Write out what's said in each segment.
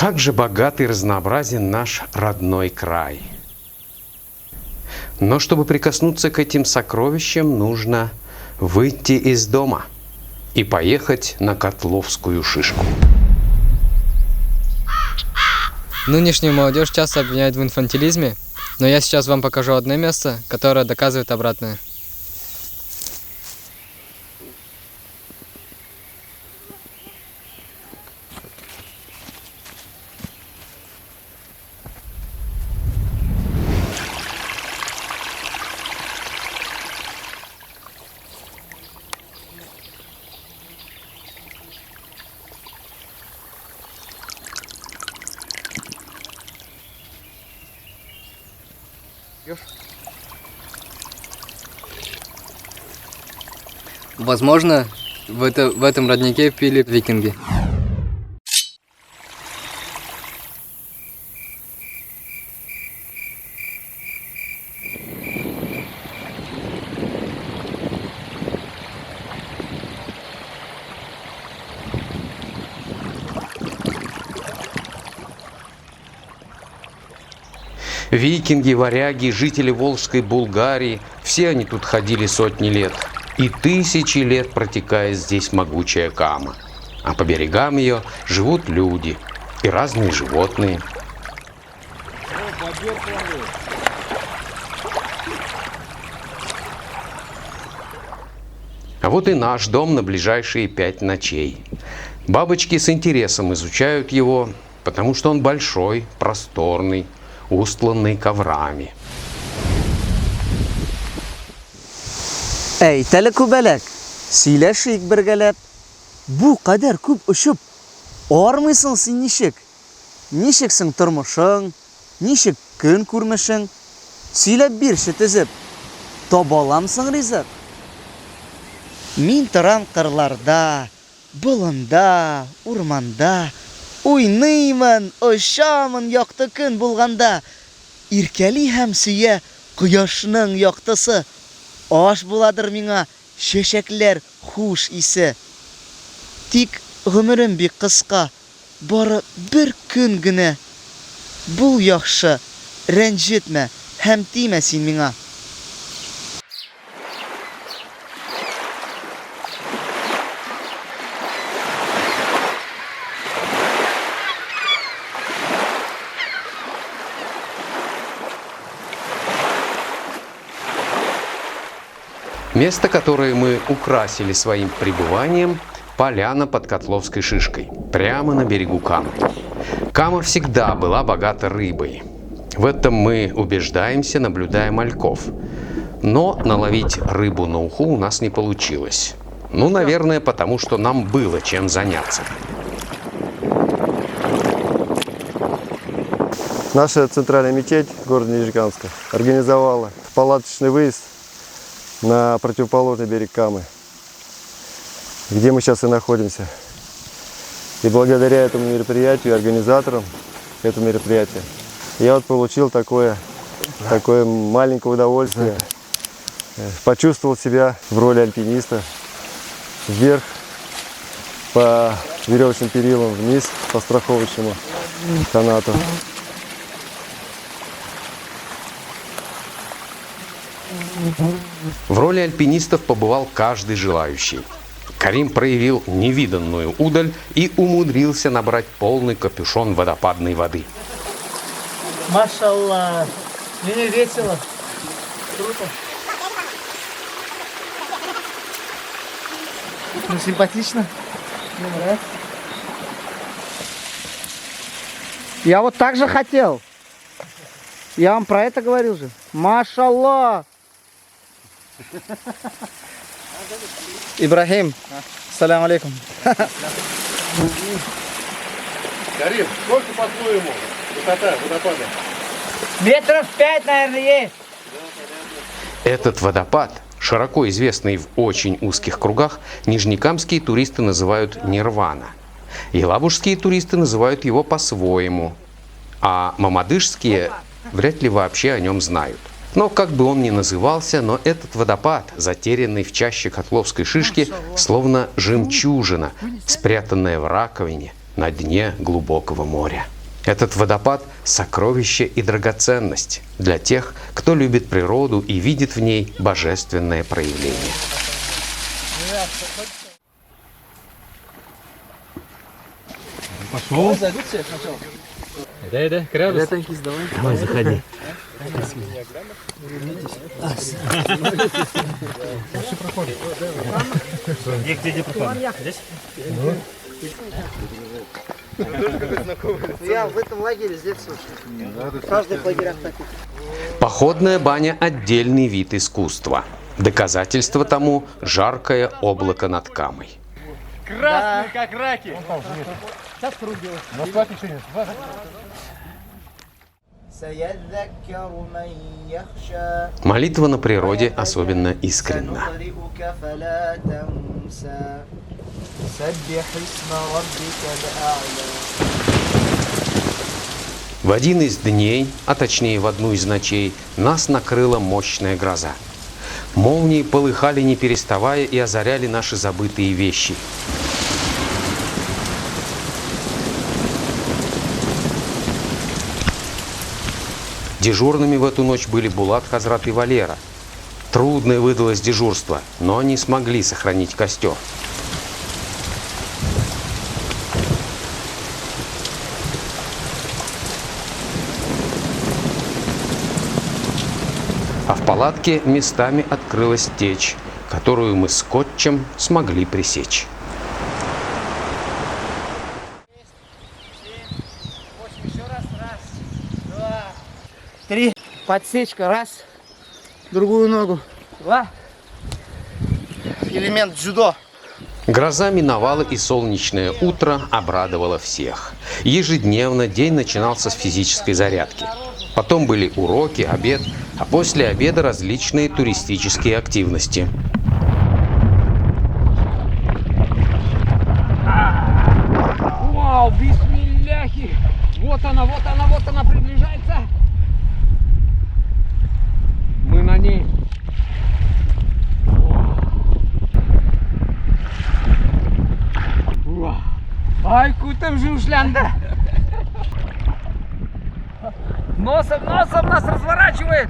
Как же богат и разнообразен наш родной край. Но чтобы прикоснуться к этим сокровищам, нужно выйти из дома и поехать на Котловскую шишку. Нынешнюю молодежь часто обвиняют в инфантилизме, но я сейчас вам покажу одно место, которое доказывает обратное. Возможно, в этом роднике пили викинги. Викинги, варяги, жители Волжской Булгарии – все они тут ходили сотни лет. И тысячи лет протекает здесь могучая Кама. А по берегам ее живут люди и разные животные. А вот и наш дом на ближайшие 5 ночей. Бабочки с интересом изучают его, потому что он большой, просторный, устланный коврами. Ey telekubelek, сөйләшик бергәләп. Бу кадәр күп очып, армыйсың син ничек? Ничексең тормышың? Ничек көн күрмешең? Сөйләп бирче тезеп. Табаламсың ризык? Мин торам кырларда, болында, урманда, уйныймын, очамын якты көн булганда. Иркәли һәм сөя кояшның яктысы. Аш буладыр миңа чәчәкләр хуш исе. Тик гомерем бик кыска, бары бер көн генә. Бул яхшы, рәнҗетмә һәм тимә син миңа. Место, которое мы украсили своим пребыванием – поляна под Котловской шишкой, прямо на берегу Камы. Кама всегда была богата рыбой. В этом мы убеждаемся, наблюдая мальков. Но наловить рыбу на уху у нас не получилось. Ну, наверное, потому что нам было чем заняться. Наша центральная мечеть города Нижнекамска организовала палаточный выезд на противоположный берег Камы, где мы сейчас и находимся. И благодаря этому мероприятию, организаторам этого мероприятия, я вот получил такое маленькое удовольствие. Почувствовал себя в роли альпиниста. Вверх по веревочным перилам, вниз по страховочному канату. В роли альпинистов побывал каждый желающий. Карим проявил невиданную удаль и умудрился набрать полный капюшон водопадной воды. Машаллах, мне весело. Круто. Ну, симпатично. Мне нравится. Я вот так же хотел. Я вам про это говорил же. Машаллах. Ибрахим, салям алейкум. Карим, сколько по-твоему высота водопада? Метров 5, наверное, есть. Этот водопад, широко известный в очень узких кругах, нижнекамские туристы называют Нирвана. Елабужские туристы называют его по-своему, а мамадышские вряд ли вообще о нем знают. Но как бы он ни назывался, но этот водопад, затерянный в чаще Котловской шишки, словно жемчужина, спрятанная в раковине, на дне глубокого моря. Этот водопад – сокровище и драгоценность для тех, кто любит природу и видит в ней божественное проявление. Пошел. Да, крабус. Давай, заходи. Где проходит? Здесь? Я в этом лагере здесь слушаю. В каждых лагерях таких. Походная баня – отдельный вид искусства. Доказательство тому – жаркое облако над Камой. Красный, как раки. Сейчас круг делаю. Молитва на природе особенно искренна. В один из дней, а точнее в одну из ночей, нас накрыла мощная гроза. Молнии полыхали не переставая и озаряли наши забытые вещи. Дежурными в эту ночь были Булат, Хазрат и Валера. Трудное выдалось дежурство, но они смогли сохранить костер. А в палатке местами открылась течь, которую мы скотчем смогли пресечь. Три. Подсечка. Раз. Другую ногу. Два. Элемент дзюдо. Гроза миновала, и солнечное утро обрадовало всех. Ежедневно день начинался с физической зарядки. Потом были уроки, обед, а после обеда различные туристические активности. Вау, бисмилляхи! Вот она приближается. Мы на ней. Ай, кутым жушлянда. Носом нас разворачивает.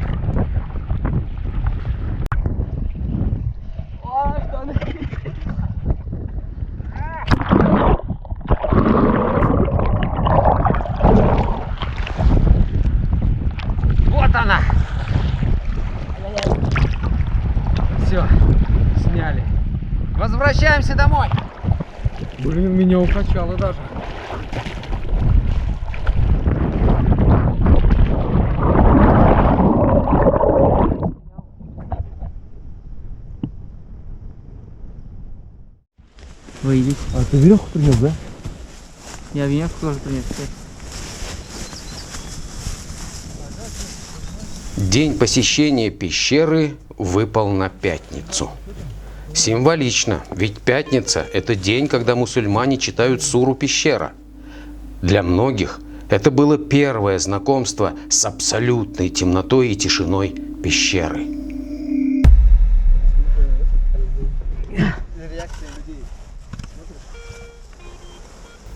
Вот она. Все, сняли. Возвращаемся домой. Блин, меня укачало даже. Вы идите. А ты веревку принес, да? Я веревку тоже принес. День посещения пещеры выпал на пятницу. Символично, ведь пятница – это день, когда мусульмане читают суру «Пещера». Для многих это было первое знакомство с абсолютной темнотой и тишиной пещеры.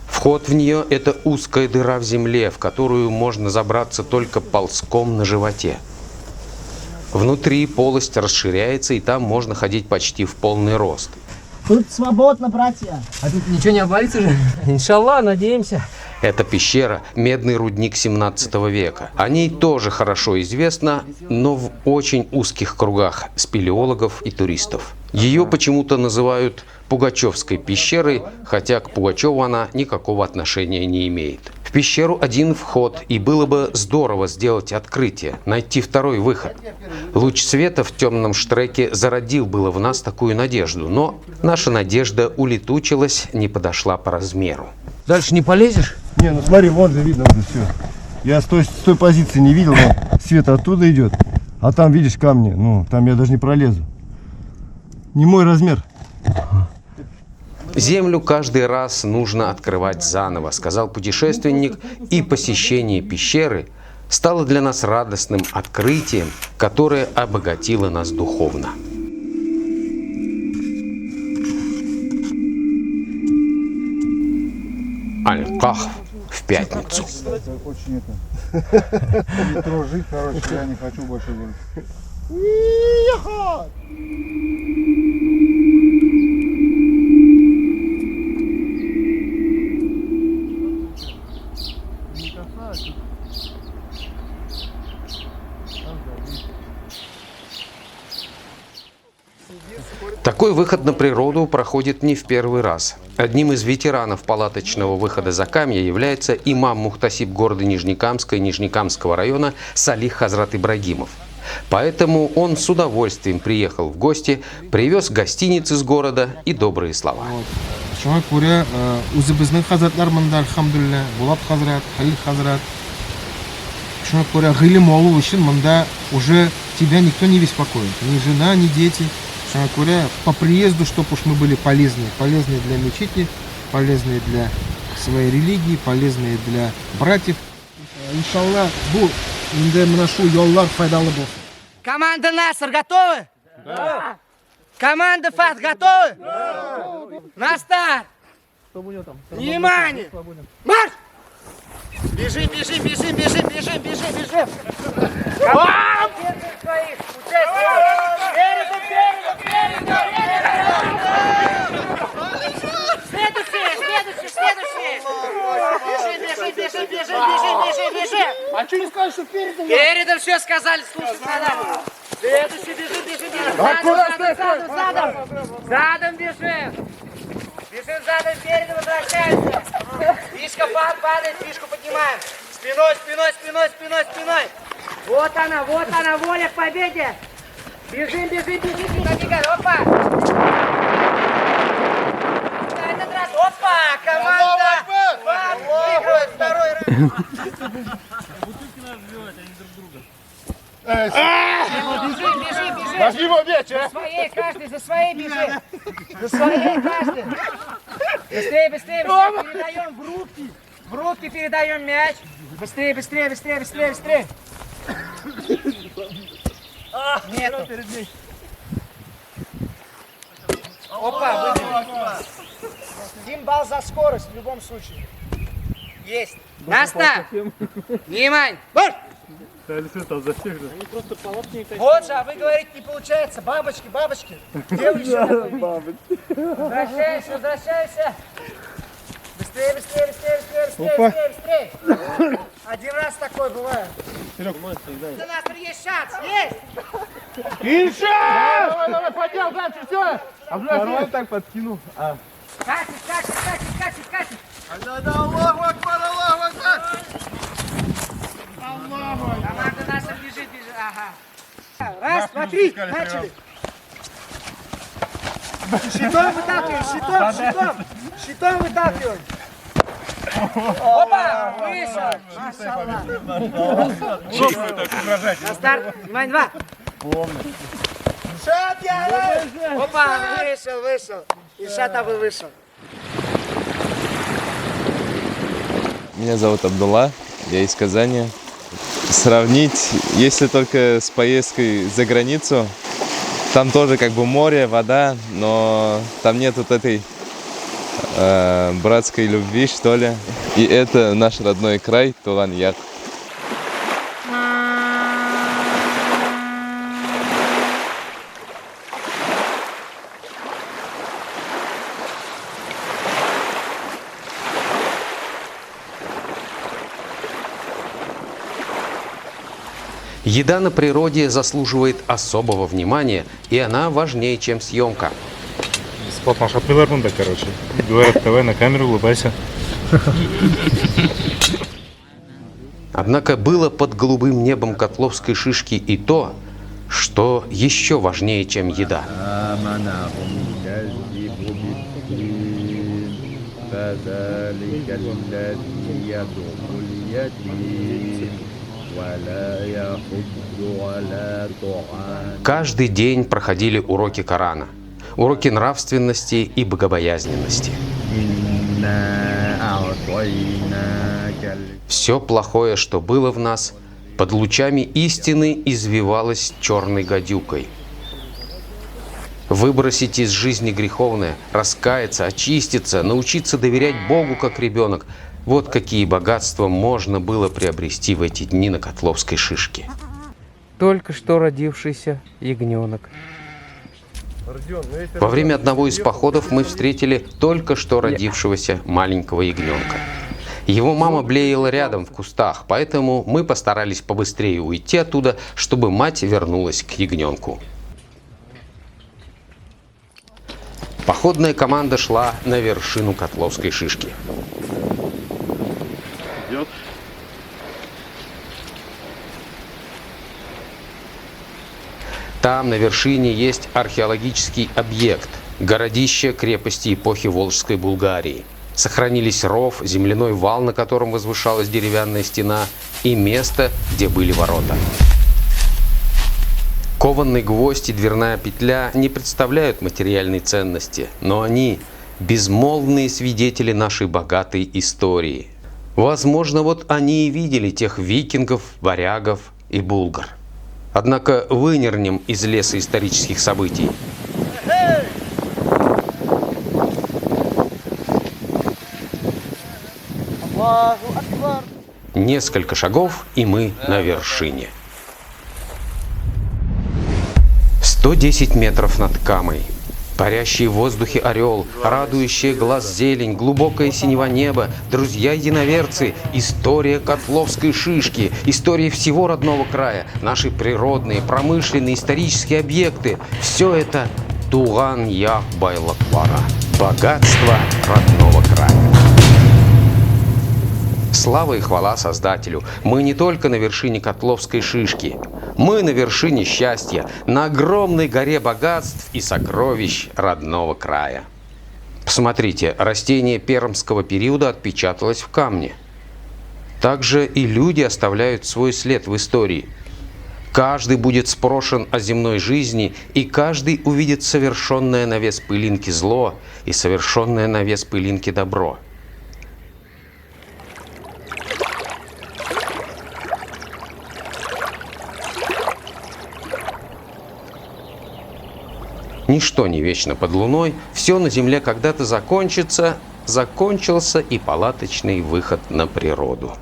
Вход в нее – это узкая дыра в земле, в которую можно забраться только ползком на животе. Внутри полость расширяется, и там можно ходить почти в полный рост. Тут свободно, братья. А тут ничего не обвалится же? Иншаллах, надеемся. Эта пещера – медный рудник 17 века. О ней тоже хорошо известно, но в очень узких кругах спелеологов и туристов. Ее почему-то называют Пугачевской пещерой, хотя к Пугачеву она никакого отношения не имеет. В пещеру один вход, и было бы здорово сделать открытие, найти второй выход. Луч света в темном штреке зародил было в нас такую надежду, но наша надежда улетучилась, не подошла по размеру. Дальше не полезешь? Не, ну смотри, вон же видно уже все. Я с той позиции не видел, вон, свет оттуда идет. А там, видишь, камни, ну, там я даже не пролезу. Не мой размер. Землю каждый раз нужно открывать заново, сказал путешественник, и посещение пещеры стало для нас радостным открытием, которое обогатило нас духовно. Аля, Ах, в пятницу. Очень это. Метро жить, короче, я не хочу больше жить. Такой выход на природу проходит не в первый раз. Одним из ветеранов палаточного выхода за Камья является имам Мухтасиб города Нижнекамска и Нижнекамского района Салих Хазрат Ибрагимов. Поэтому он с удовольствием приехал в гости, привез гостиниц из города и добрые слова. Шуңа күрә үзебезнең хәзрәтләр монда, әлхәмдүлилләh, Булат хәзрәт, Халил хәзрәт. Шуңа күрә гыйлем алу өчен монда уже тебя никто не беспокоит, ни жена, ни дети. Шуңа күрә по приезду, чтобы уж мы были полезны для мечети, полезны для своей религии, полезны для братьев. Иншалла, бу инде менә шу яллар файдалы булсын. Команда Наср готовы? Да. Команда Фат готовы? Да. На старт! Внимание! Марш! Бежим, бежим, бежим, бежим, бежим, бежим, бежим! Бежим, бежим, бежим, бежим! А что не скажешь, что передом? Передом все сказали, слушай, надо. Следующий, бежим, бежим, бежим. Задом бежим. Бежим задом, передом возвращаемся. Фишка падает, фишку поднимаем. Спиной, спиной, спиной, спиной, спиной. Вот она, воля к победе. Бежим, бежим, бежим, забегай, опа. На этот раз, опа, команда. Выигрывает второй раунд. Бежим, бежим, бежим. Возьми его мяч, За своей каждый, за своей бежим. За своей каждый. Быстрее, быстрее, быстрее. Передаем в руки. В руки передаем мяч. Быстрее, быстрее, быстрее, быстрее, быстрее. Нету. Опа, выиграли. 1 балл за скорость в любом случае. Есть. Наста! Внимание! Марш! Вот же, а вы говорите, не получается. Бабочки, бабочки. Где вы еще? Возвращайся, возвращайся. Быстрее, быстрее, быстрее, быстрее, быстрее, быстрее. Один раз такой бывает. За нас есть шанс, есть! Инша! Давай, поднял дальше, все! Второй так подкинул. Катит, катит, катит, катит, катит. Аллаху Акбар, Аллаху Акбар! Команда наша бежит, бежит. Ага. Раз, два, три, начали. Щитом выталкиваем, щитом. Щитом выталкиваем. Опа, вышел. На старт, внимание, 2. Шат, я! Опа, вышел. И шатовый вышел. Меня зовут Абдулла, я из Казани. Сравнить, если только с поездкой за границу, там тоже как бы море, вода, но там нет вот этой братской любви, что ли. И это наш родной край, Тулан-Як. Еда на природе заслуживает особого внимания, и она важнее, чем съемка. Спотно шатпилар бунда, короче. Говорят, давай на камеру улыбайся. Однако было под голубым небом Котловской шишки и то, что еще важнее, чем еда. Каждый день проходили уроки Корана, уроки нравственности и богобоязненности. Все плохое, что было в нас, под лучами истины извивалось черной гадюкой. Выбросить из жизни греховное, раскаяться, очиститься, научиться доверять Богу как ребенок – Вот какие богатства можно было приобрести в эти дни на Котловской шишке. Только что родившийся ягненок. Во время одного из походов мы встретили только что родившегося маленького ягненка. Его мама блеяла рядом в кустах, поэтому мы постарались побыстрее уйти оттуда, чтобы мать вернулась к ягненку. Походная команда шла на вершину Котловской шишки. Там на вершине есть археологический объект – городище крепости эпохи Волжской Булгарии. Сохранились ров, земляной вал, на котором возвышалась деревянная стена, и место, где были ворота. Кованный гвоздь и дверная петля не представляют материальной ценности, но они – безмолвные свидетели нашей богатой истории. Возможно, вот они и видели тех викингов, варягов и булгар. Однако вынырнем из леса исторических событий. Несколько шагов, и мы на вершине. 110 метров над Камой. Парящий в воздухе орел, радующий глаз зелень, глубокое синего неба, друзья-единоверцы, история Котловской шишки, история всего родного края, наши природные, промышленные, исторические объекты – все это Туган Ях Байлаквара, богатство родного края. Слава и хвала Создателю! Мы не только на вершине Котловской шишки. Мы на вершине счастья, на огромной горе богатств и сокровищ родного края. Посмотрите, растение пермского периода отпечаталось в камне. Также и люди оставляют свой след в истории. Каждый будет спрошен о земной жизни, и каждый увидит совершенное на вес пылинки зло и совершенное на вес пылинки добро. Ничто не вечно под луной, все на земле когда-то закончится, закончился и палаточный выход на природу.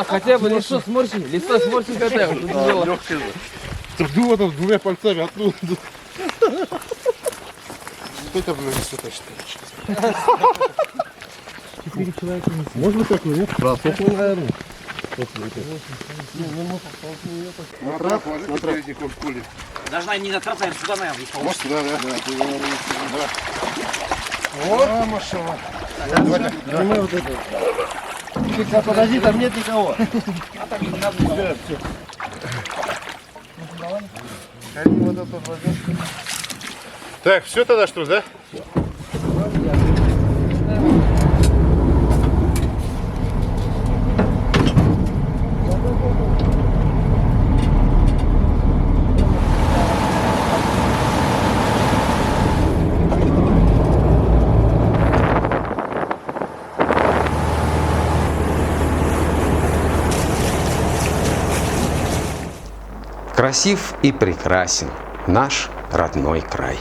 Хотя бы лицо сморщи, хотя бы. Жду там двумя пальцами оттуда. Это, блин, все точно. Можно такой, нет? Просохло, наверное. Должна не натрапляем сюда, наверное, не получится. О, машина. Давай вот это. Подожди, там нет никого. Так, все тогда что ли, да? Красив и прекрасен наш родной край.